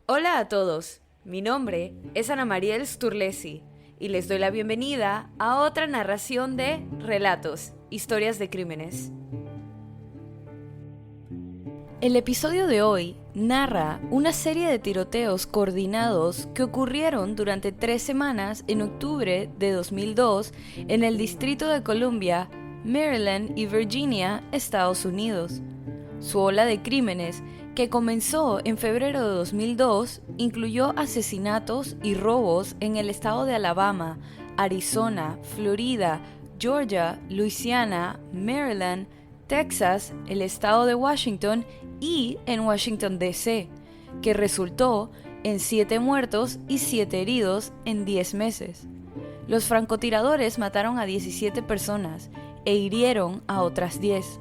Hola a todos, mi nombre es Ana Mariel Sturlesi y les doy la bienvenida a otra narración de Relatos, Historias de Crímenes. El episodio de hoy narra una serie de tiroteos coordinados que ocurrieron durante 3 semanas en octubre de 2002 en el Distrito de Columbia, Maryland y Virginia, Estados Unidos. Su ola de crímenes, que comenzó en febrero de 2002, incluyó asesinatos y robos en el estado de Alabama, Arizona, Florida, Georgia, Luisiana, Maryland, Texas, el estado de Washington y en Washington, D.C., que resultó en 7 muertos y 7 heridos en 10 meses. Los francotiradores mataron a 17 personas e hirieron a otras 10.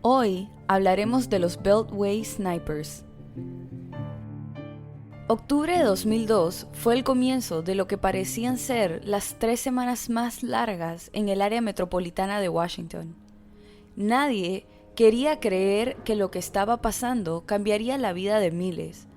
Hoy hablaremos de los Beltway Snipers. Octubre de 2002 fue el comienzo de lo que parecían ser las 3 semanas más largas en el área metropolitana de Washington. Nadie quería creer que lo que estaba pasando cambiaría la vida de miles.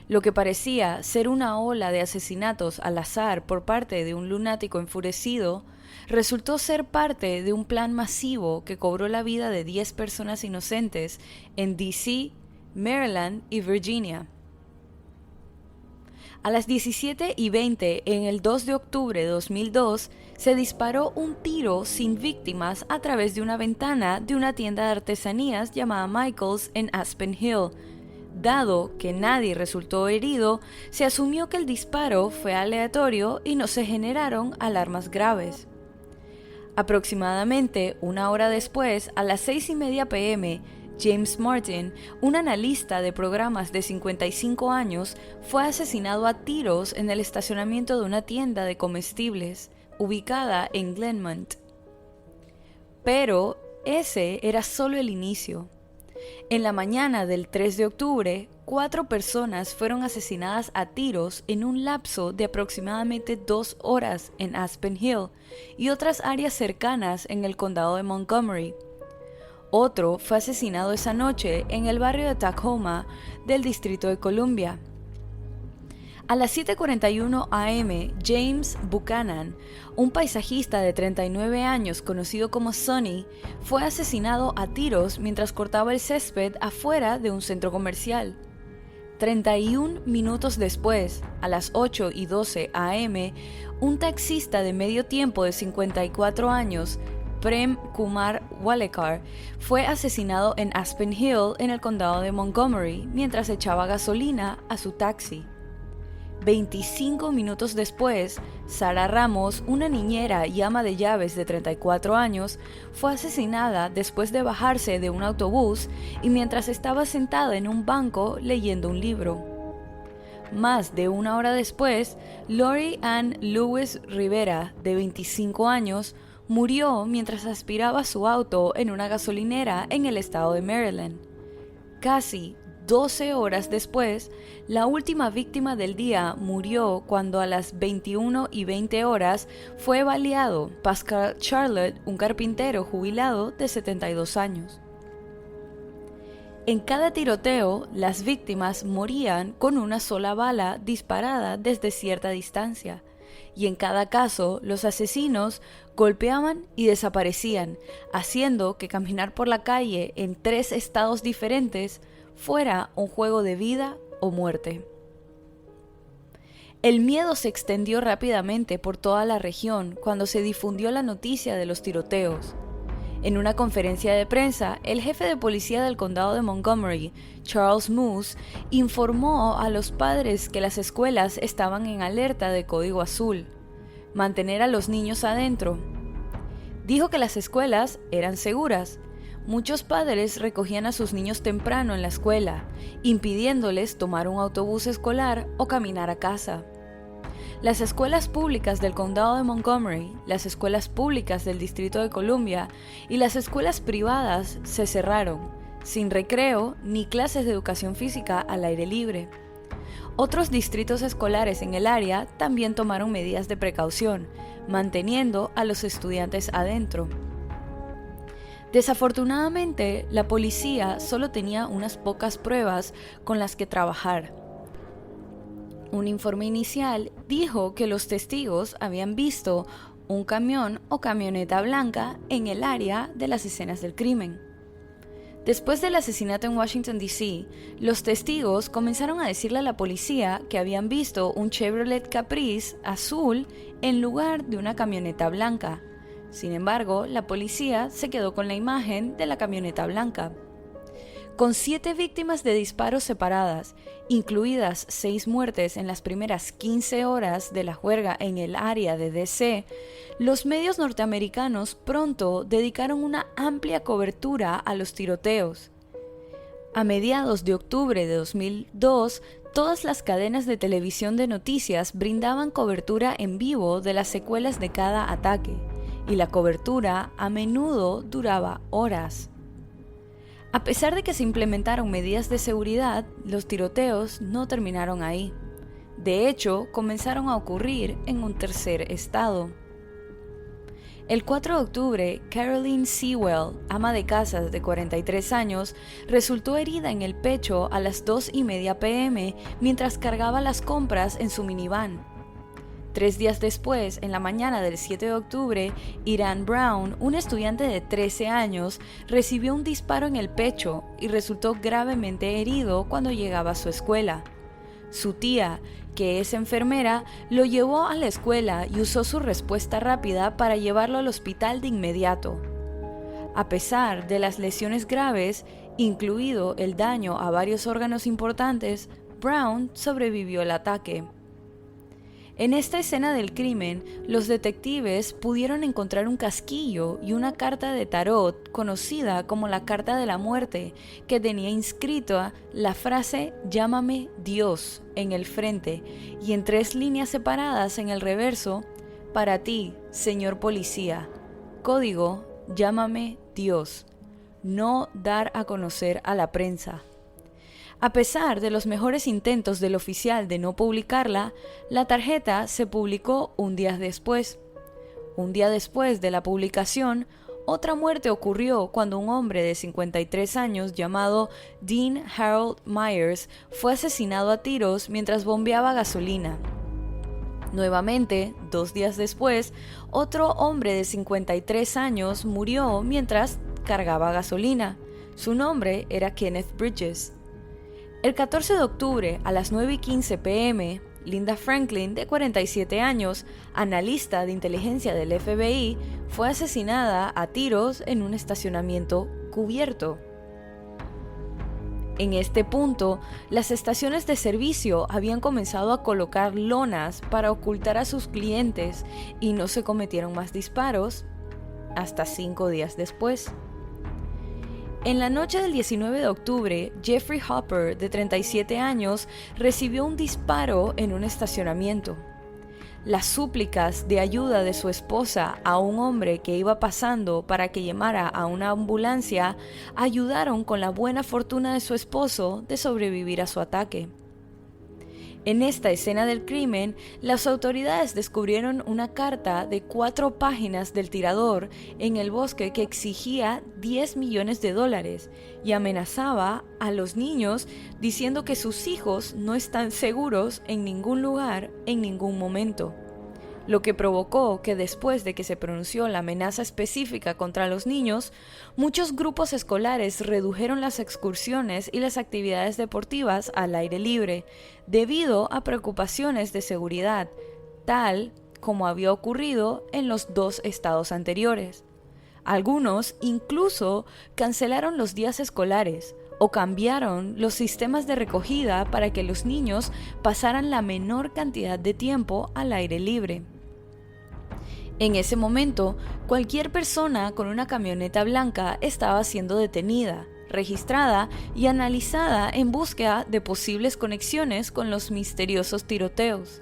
Lo que parecía ser una ola de asesinatos al azar por parte de un lunático enfurecido resultó ser parte de un plan masivo que cobró la vida de 10 personas inocentes en D.C., Maryland y Virginia. A las 17:20 en el 2 de octubre de 2002 se disparó un tiro sin víctimas a través de una ventana de una tienda de artesanías llamada Michael's en Aspen Hill. Dado que nadie resultó herido, se asumió que el disparo fue aleatorio y no se generaron alarmas graves. Aproximadamente una hora después, a las 6:30 p.m., James Martin, un analista de programas de 55 años, fue asesinado a tiros en el estacionamiento de una tienda de comestibles, ubicada en Glenmont. Pero ese era solo el inicio. En la mañana del 3 de octubre, 4 personas fueron asesinadas a tiros en un lapso de aproximadamente 2 horas en Aspen Hill y otras áreas cercanas en el condado de Montgomery. Otro fue asesinado esa noche en el barrio de Tacoma del Distrito de Columbia. A las 7:41 a.m., James Buchanan, un paisajista de 39 años conocido como Sonny, fue asesinado a tiros mientras cortaba el césped afuera de un centro comercial. 31 minutos después, a las 8:12 a.m., un taxista de medio tiempo de 54 años, Prem Kumar Walekar, fue asesinado en Aspen Hill en el condado de Montgomery mientras echaba gasolina a su taxi. 25 minutos después, Sara Ramos, una niñera y ama de llaves de 34 años, fue asesinada después de bajarse de un autobús y mientras estaba sentada en un banco leyendo un libro. Más de una hora después, Lori Ann Lewis Rivera, de 25 años, murió mientras aspiraba su auto en una gasolinera en el estado de Maryland. Casi 12 horas después, la última víctima del día murió cuando a las 21:20 horas fue baleado Pascal Charlotte, un carpintero jubilado de 72 años. En cada tiroteo, las víctimas morían con una sola bala disparada desde cierta distancia, y en cada caso los asesinos golpeaban y desaparecían, haciendo que caminar por la calle en 3 estados diferentes fuera un juego de vida o muerte. El miedo se extendió rápidamente por toda la región cuando se difundió la noticia de los tiroteos. En una conferencia de prensa, el jefe de policía del condado de Montgomery, Charles Moose, informó a los padres que las escuelas estaban en alerta de código azul, mantener a los niños adentro. Dijo que las escuelas eran seguras. Muchos padres recogían a sus niños temprano en la escuela, impidiéndoles tomar un autobús escolar o caminar a casa. Las escuelas públicas del condado de Montgomery, las escuelas públicas del Distrito de Columbia y las escuelas privadas se cerraron, sin recreo ni clases de educación física al aire libre. Otros distritos escolares en el área también tomaron medidas de precaución, manteniendo a los estudiantes adentro. Desafortunadamente, la policía solo tenía unas pocas pruebas con las que trabajar. Un informe inicial dijo que los testigos habían visto un camión o camioneta blanca en el área de las escenas del crimen. Después del asesinato en Washington, D.C., los testigos comenzaron a decirle a la policía que habían visto un Chevrolet Caprice azul en lugar de una camioneta blanca. Sin embargo, la policía se quedó con la imagen de la camioneta blanca. Con 7 víctimas de disparos separadas, incluidas 6 muertes en las primeras 15 horas de la juerga en el área de D.C., los medios norteamericanos pronto dedicaron una amplia cobertura a los tiroteos. A mediados de octubre de 2002, todas las cadenas de televisión de noticias brindaban cobertura en vivo de las secuelas de cada ataque, y la cobertura a menudo duraba horas. A pesar de que se implementaron medidas de seguridad, los tiroteos no terminaron ahí. De hecho, comenzaron a ocurrir en un tercer estado. El 4 de octubre, Caroline Sewell, ama de casa de 43 años, resultó herida en el pecho a las 2:30 p.m. mientras cargaba las compras en su minivan. 3 días después, en la mañana del 7 de octubre, Iran Brown, un estudiante de 13 años, recibió un disparo en el pecho y resultó gravemente herido cuando llegaba a su escuela. Su tía, que es enfermera, lo llevó a la escuela y usó su respuesta rápida para llevarlo al hospital de inmediato. A pesar de las lesiones graves, incluido el daño a varios órganos importantes, Brown sobrevivió al ataque. En esta escena del crimen, los detectives pudieron encontrar un casquillo y una carta de tarot conocida como la Carta de la Muerte, que tenía inscrita la frase "Llámame Dios" en el frente y en 3 líneas separadas en el reverso: "Para ti, señor policía. Código: Llámame Dios. No dar a conocer a la prensa". A pesar de los mejores intentos del oficial de no publicarla, la tarjeta se publicó un día después. Un día después de la publicación, otra muerte ocurrió cuando un hombre de 53 años llamado Dean Harold Myers fue asesinado a tiros mientras bombeaba gasolina. Nuevamente, 2 días después, otro hombre de 53 años murió mientras cargaba gasolina. Su nombre era Kenneth Bridges. El 14 de octubre, a las 9:15 p.m., Linda Franklin, de 47 años, analista de inteligencia del FBI, fue asesinada a tiros en un estacionamiento cubierto. En este punto, las estaciones de servicio habían comenzado a colocar lonas para ocultar a sus clientes y no se cometieron más disparos hasta 5 días después. En la noche del 19 de octubre, Jeffrey Hopper, de 37 años, recibió un disparo en un estacionamiento. Las súplicas de ayuda de su esposa a un hombre que iba pasando para que llamara a una ambulancia ayudaron con la buena fortuna de su esposo de sobrevivir a su ataque. En esta escena del crimen, las autoridades descubrieron una carta de 4 páginas del tirador en el bosque que exigía $10 millones y amenazaba a los niños diciendo que sus hijos no están seguros en ningún lugar en ningún momento. Lo que provocó que después de que se pronunció la amenaza específica contra los niños, muchos grupos escolares redujeron las excursiones y las actividades deportivas al aire libre, debido a preocupaciones de seguridad, tal como había ocurrido en los 2 estados anteriores. Algunos incluso cancelaron los días escolares o cambiaron los sistemas de recogida para que los niños pasaran la menor cantidad de tiempo al aire libre. En ese momento, cualquier persona con una camioneta blanca estaba siendo detenida, registrada y analizada en búsqueda de posibles conexiones con los misteriosos tiroteos.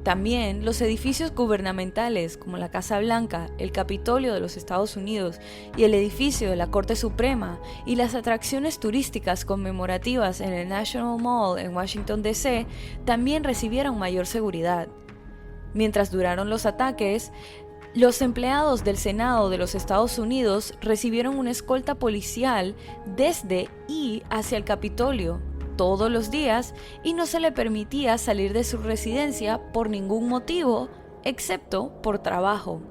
También los edificios gubernamentales como la Casa Blanca, el Capitolio de los Estados Unidos y el edificio de la Corte Suprema y las atracciones turísticas conmemorativas en el National Mall en Washington, D.C. también recibieron mayor seguridad. Mientras duraron los ataques, los empleados del Senado de los Estados Unidos recibieron una escolta policial desde y hacia el Capitolio. todos los días y no se le permitía salir de su residencia por ningún motivo, excepto por trabajo.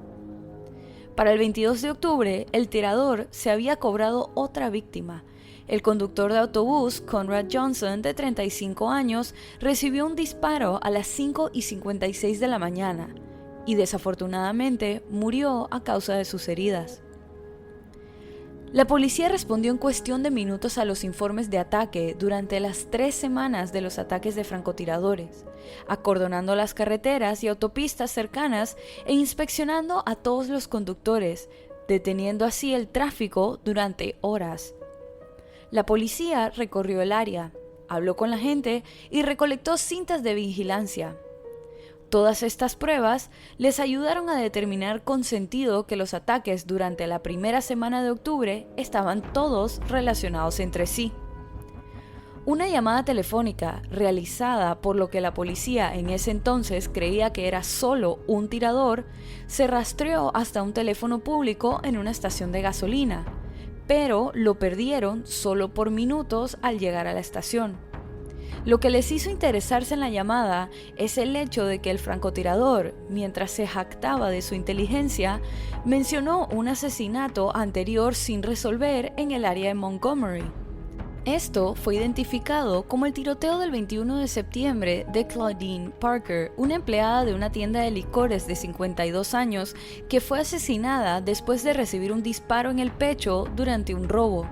Para el 22 de octubre, el tirador se había cobrado otra víctima. El conductor de autobús, Conrad Johnson, de 35 años, recibió un disparo a las 5:56 de la mañana y desafortunadamente murió a causa de sus heridas. La policía respondió en cuestión de minutos a los informes de ataque durante las 3 semanas de los ataques de francotiradores, acordonando las carreteras y autopistas cercanas e inspeccionando a todos los conductores, deteniendo así el tráfico durante horas. La policía recorrió el área, habló con la gente y recolectó cintas de vigilancia. Todas estas pruebas les ayudaron a determinar con sentido que los ataques durante la primera semana de octubre estaban todos relacionados entre sí. Una llamada telefónica realizada por lo que la policía en ese entonces creía que era solo un tirador, se rastreó hasta un teléfono público en una estación de gasolina, pero lo perdieron solo por minutos al llegar a la estación. Lo que les hizo interesarse en la llamada es el hecho de que el francotirador, mientras se jactaba de su inteligencia, mencionó un asesinato anterior sin resolver en el área de Montgomery. Esto fue identificado como el tiroteo del 21 de septiembre de Claudine Parker, una empleada de una tienda de licores de 52 años que fue asesinada después de recibir un disparo en el pecho durante un robo.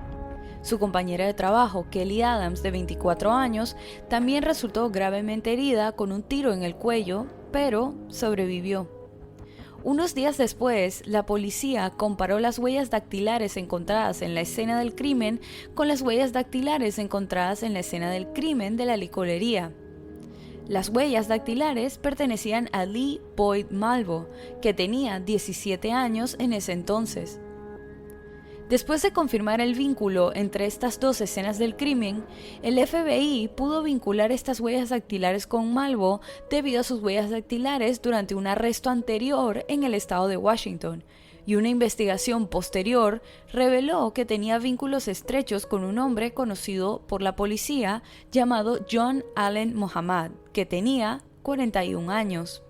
Su compañera de trabajo, Kelly Adams, de 24 años, también resultó gravemente herida con un tiro en el cuello, pero sobrevivió. Unos días después, la policía comparó las huellas dactilares encontradas en la escena del crimen con las huellas dactilares encontradas en la escena del crimen de la licorería. Las huellas dactilares pertenecían a Lee Boyd Malvo, que tenía 17 años en ese entonces. Después de confirmar el vínculo entre estas dos escenas del crimen, el FBI pudo vincular estas huellas dactilares con Malvo debido a sus huellas dactilares durante un arresto anterior en el estado de Washington, y una investigación posterior reveló que tenía vínculos estrechos con un hombre conocido por la policía llamado John Allen Muhammad, que tenía 41 años.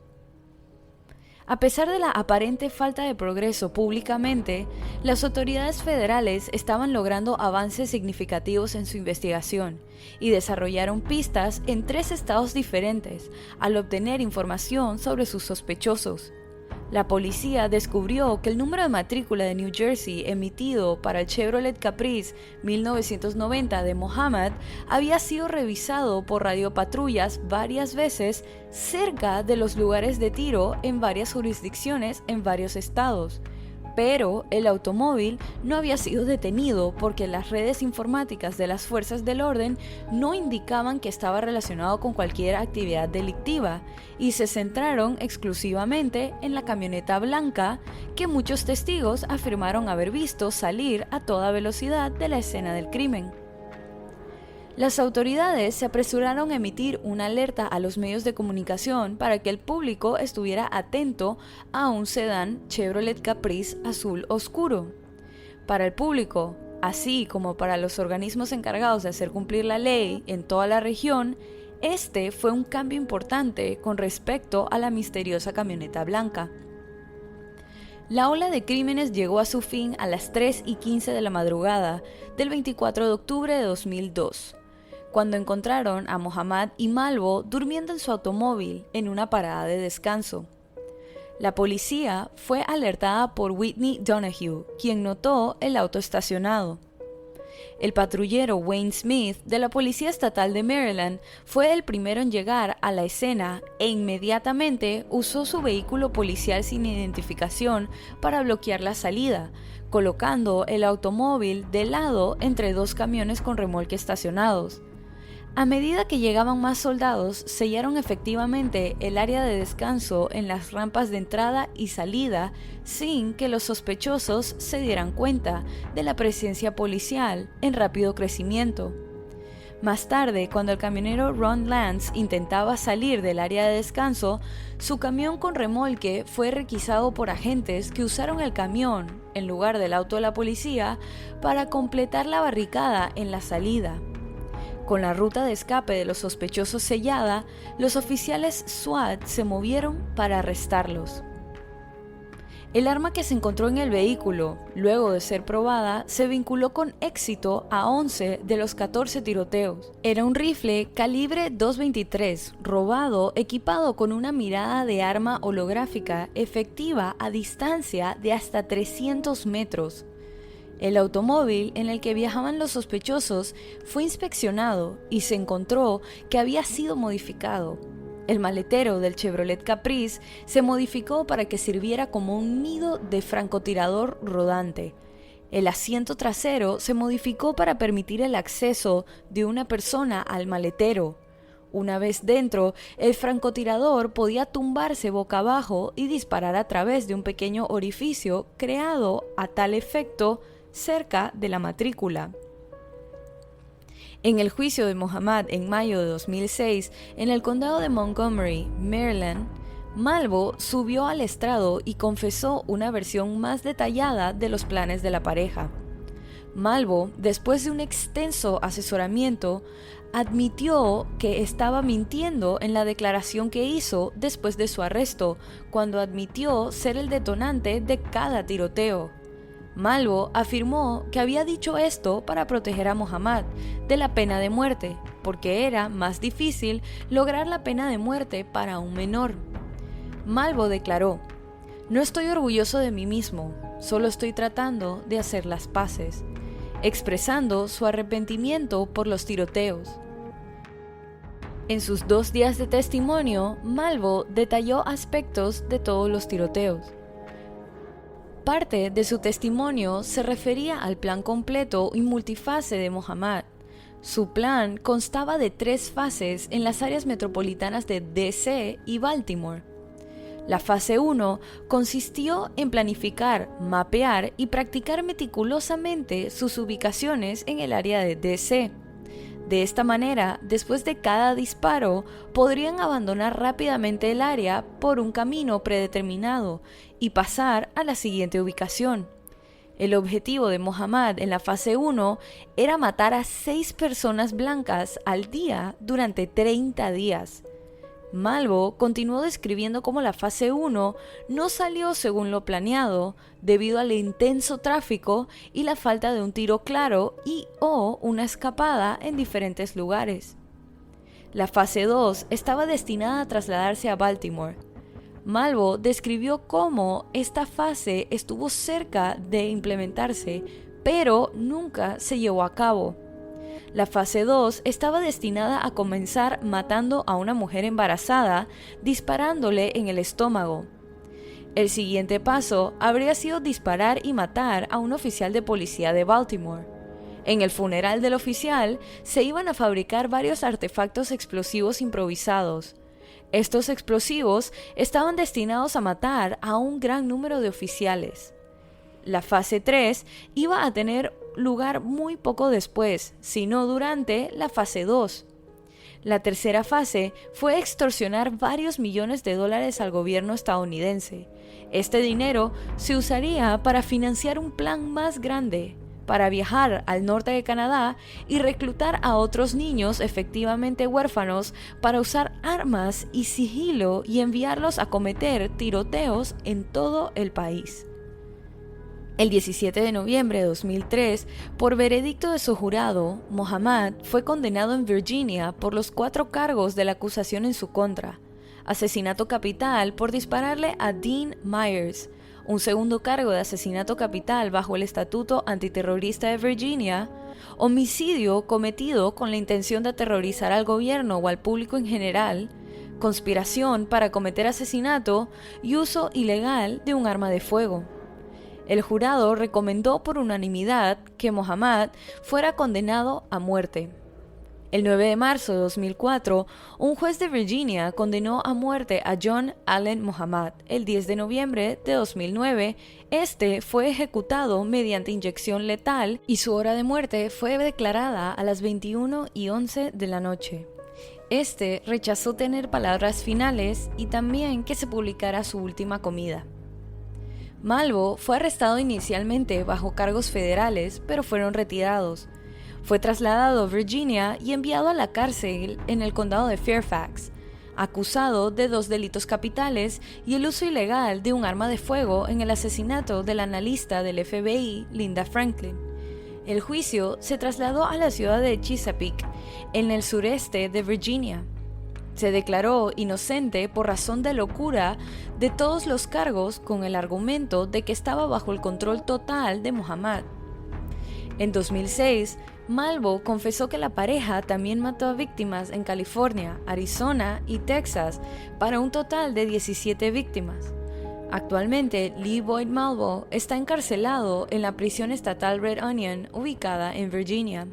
A pesar de la aparente falta de progreso públicamente, las autoridades federales estaban logrando avances significativos en su investigación y desarrollaron pistas en 3 estados diferentes al obtener información sobre sus sospechosos. La policía descubrió que el número de matrícula de New Jersey emitido para el Chevrolet Caprice 1990 de Muhammad había sido revisado por radiopatrullas varias veces cerca de los lugares de tiro en varias jurisdicciones en varios estados. Pero el automóvil no había sido detenido porque las redes informáticas de las fuerzas del orden no indicaban que estaba relacionado con cualquier actividad delictiva y se centraron exclusivamente en la camioneta blanca que muchos testigos afirmaron haber visto salir a toda velocidad de la escena del crimen. Las autoridades se apresuraron a emitir una alerta a los medios de comunicación para que el público estuviera atento a un sedán Chevrolet Caprice azul oscuro. Para el público, así como para los organismos encargados de hacer cumplir la ley en toda la región, este fue un cambio importante con respecto a la misteriosa camioneta blanca. La ola de crímenes llegó a su fin a las 3:15 de la madrugada del 24 de octubre de 2002. Cuando encontraron a Muhammad y Malvo durmiendo en su automóvil en una parada de descanso. La policía fue alertada por Whitney Donahue, quien notó el auto estacionado. El patrullero Wayne Smith de la Policía Estatal de Maryland fue el primero en llegar a la escena e inmediatamente usó su vehículo policial sin identificación para bloquear la salida, colocando el automóvil de lado entre 2 camiones con remolque estacionados. A medida que llegaban más soldados, sellaron efectivamente el área de descanso en las rampas de entrada y salida sin que los sospechosos se dieran cuenta de la presencia policial en rápido crecimiento. Más tarde, cuando el camionero Ron Lance intentaba salir del área de descanso, su camión con remolque fue requisado por agentes que usaron el camión, en lugar del auto de la policía, para completar la barricada en la salida. Con la ruta de escape de los sospechosos sellada, los oficiales SWAT se movieron para arrestarlos. El arma que se encontró en el vehículo, luego de ser probada, se vinculó con éxito a 11 de los 14 tiroteos. Era un rifle calibre .223, robado equipado con una mirada de arma holográfica efectiva a distancia de hasta 300 metros. El automóvil en el que viajaban los sospechosos fue inspeccionado y se encontró que había sido modificado. El maletero del Chevrolet Caprice se modificó para que sirviera como un nido de francotirador rodante. El asiento trasero se modificó para permitir el acceso de una persona al maletero. Una vez dentro, el francotirador podía tumbarse boca abajo y disparar a través de un pequeño orificio creado a tal efecto cerca de la matrícula. En el juicio de Muhammad en mayo de 2006, en el condado de Montgomery, Maryland, Malvo subió al estrado y confesó una versión más detallada de los planes de la pareja. Malvo, después de un extenso asesoramiento, admitió que estaba mintiendo en la declaración que hizo después de su arresto, cuando admitió ser el detonante de cada tiroteo. Malvo afirmó que había dicho esto para proteger a Muhammad de la pena de muerte, porque era más difícil lograr la pena de muerte para un menor. Malvo declaró: "No estoy orgulloso de mí mismo, solo estoy tratando de hacer las paces", expresando su arrepentimiento por los tiroteos. En sus 2 días de testimonio, Malvo detalló aspectos de todos los tiroteos. Parte de su testimonio se refería al plan completo y multifase de Muhammad. Su plan constaba de 3 fases en las áreas metropolitanas de DC y Baltimore. La fase 1 consistió en planificar, mapear y practicar meticulosamente sus ubicaciones en el área de DC. De esta manera, después de cada disparo, podrían abandonar rápidamente el área por un camino predeterminado y pasar a la siguiente ubicación. El objetivo de Muhammad en la fase 1 era matar a 6 personas blancas al día durante 30 días. Malvo continuó describiendo cómo la fase 1 no salió según lo planeado debido al intenso tráfico y la falta de un tiro claro o una escapada en diferentes lugares. La fase 2 estaba destinada a trasladarse a Baltimore. Malvo describió cómo esta fase estuvo cerca de implementarse, pero nunca se llevó a cabo. La fase 2 estaba destinada a comenzar matando a una mujer embarazada, disparándole en el estómago. El siguiente paso habría sido disparar y matar a un oficial de policía de Baltimore. En el funeral del oficial se iban a fabricar varios artefactos explosivos improvisados. Estos explosivos estaban destinados a matar a un gran número de oficiales. La fase 3 iba a tener lugar muy poco después, sino durante la fase 2. La tercera fase fue extorsionar varios millones de dólares al gobierno estadounidense. Este dinero se usaría para financiar un plan más grande, para viajar al norte de Canadá y reclutar a otros niños efectivamente huérfanos para usar armas y sigilo y enviarlos a cometer tiroteos en todo el país. El 17 de noviembre de 2003, por veredicto de su jurado, Muhammad fue condenado en Virginia por los 4 cargos de la acusación en su contra: asesinato capital por dispararle a Dean Myers, un segundo cargo de asesinato capital bajo el Estatuto Antiterrorista de Virginia, homicidio cometido con la intención de aterrorizar al gobierno o al público en general, conspiración para cometer asesinato y uso ilegal de un arma de fuego. El jurado recomendó por unanimidad que Muhammad fuera condenado a muerte. El 9 de marzo de 2004, un juez de Virginia condenó a muerte a John Allen Muhammad. El 10 de noviembre de 2009, este fue ejecutado mediante inyección letal y su hora de muerte fue declarada a las 21:11 de la noche. Este rechazó tener palabras finales y también que se publicara su última comida. Malvo fue arrestado inicialmente bajo cargos federales, pero fueron retirados. Fue trasladado a Virginia y enviado a la cárcel en el condado de Fairfax, acusado de 2 delitos capitales y el uso ilegal de un arma de fuego en el asesinato de la analista del FBI, Linda Franklin. El juicio se trasladó a la ciudad de Chesapeake, en el sureste de Virginia. Se declaró inocente por razón de locura de todos los cargos con el argumento de que estaba bajo el control total de Muhammad. En 2006, Malvo confesó que la pareja también mató a víctimas en California, Arizona y Texas, para un total de 17 víctimas. Actualmente, Lee Boyd Malvo está encarcelado en la prisión estatal Red Onion, ubicada en Virginia.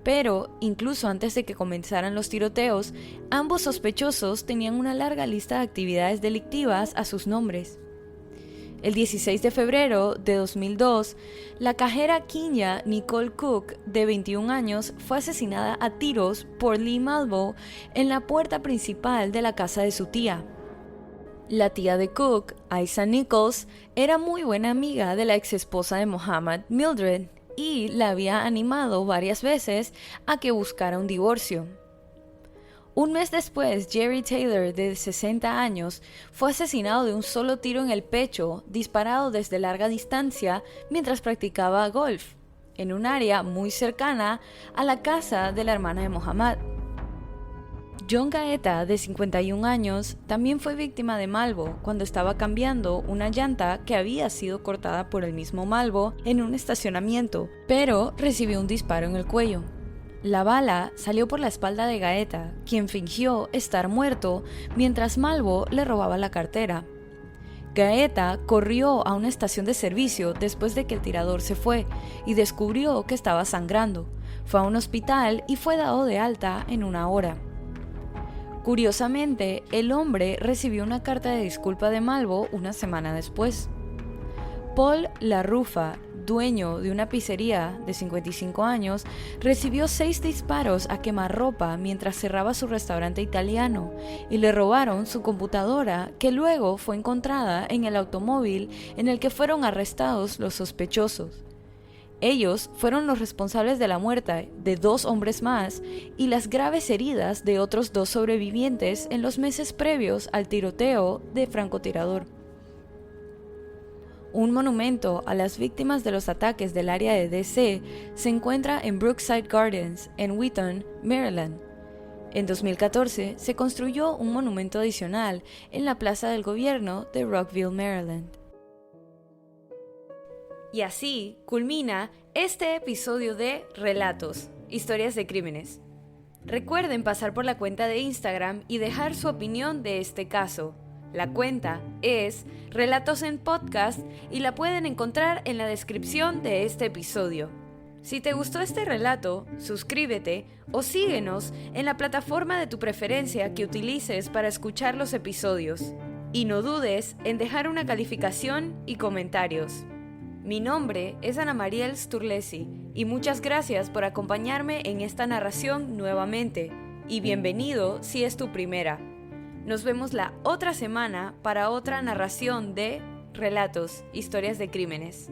Pero, incluso antes de que comenzaran los tiroteos, ambos sospechosos tenían una larga lista de actividades delictivas a sus nombres. El 16 de febrero de 2002, la cajera Kenya Nicole Cook, de 21 años, fue asesinada a tiros por Lee Malvo en la puerta principal de la casa de su tía. La tía de Cook, Isa Nichols, era muy buena amiga de la exesposa de Muhammad, Mildred, y la había animado varias veces a que buscara un divorcio. Un mes después, Jerry Taylor, de 60 años, fue asesinado de un solo tiro en el pecho, disparado desde larga distancia mientras practicaba golf, en un área muy cercana a la casa de la hermana de Muhammad. John Gaeta, de 51 años, también fue víctima de Malvo cuando estaba cambiando una llanta que había sido cortada por el mismo Malvo en un estacionamiento, pero recibió un disparo en el cuello. La bala salió por la espalda de Gaeta, quien fingió estar muerto mientras Malvo le robaba la cartera. Gaeta corrió a una estación de servicio después de que el tirador se fue y descubrió que estaba sangrando. Fue a un hospital y fue dado de alta en 1 hora. Curiosamente, el hombre recibió una carta de disculpa de Malvo una semana después. Paul LaRufa, dueño de una pizzería de 55 años, recibió 6 disparos a quemarropa mientras cerraba su restaurante italiano y le robaron su computadora, que luego fue encontrada en el automóvil en el que fueron arrestados los sospechosos. Ellos fueron los responsables de la muerte de 2 hombres más y las graves heridas de otros 2 sobrevivientes en los meses previos al tiroteo de francotirador. Un monumento a las víctimas de los ataques del área de D.C. se encuentra en Brookside Gardens, en Wheaton, Maryland. En 2014 se construyó un monumento adicional en la Plaza del Gobierno de Rockville, Maryland. Y así culmina este episodio de Relatos, Historias de Crímenes. Recuerden pasar por la cuenta de Instagram y dejar su opinión de este caso. La cuenta es Relatos en Podcast y la pueden encontrar en la descripción de este episodio. Si te gustó este relato, suscríbete o síguenos en la plataforma de tu preferencia que utilices para escuchar los episodios. Y no dudes en dejar una calificación y comentarios. Mi nombre es Ana Mariel Sturlesi y muchas gracias por acompañarme en esta narración nuevamente. Y bienvenido si es tu primera. Nos vemos la otra semana para otra narración de Relatos, Historias de Crímenes.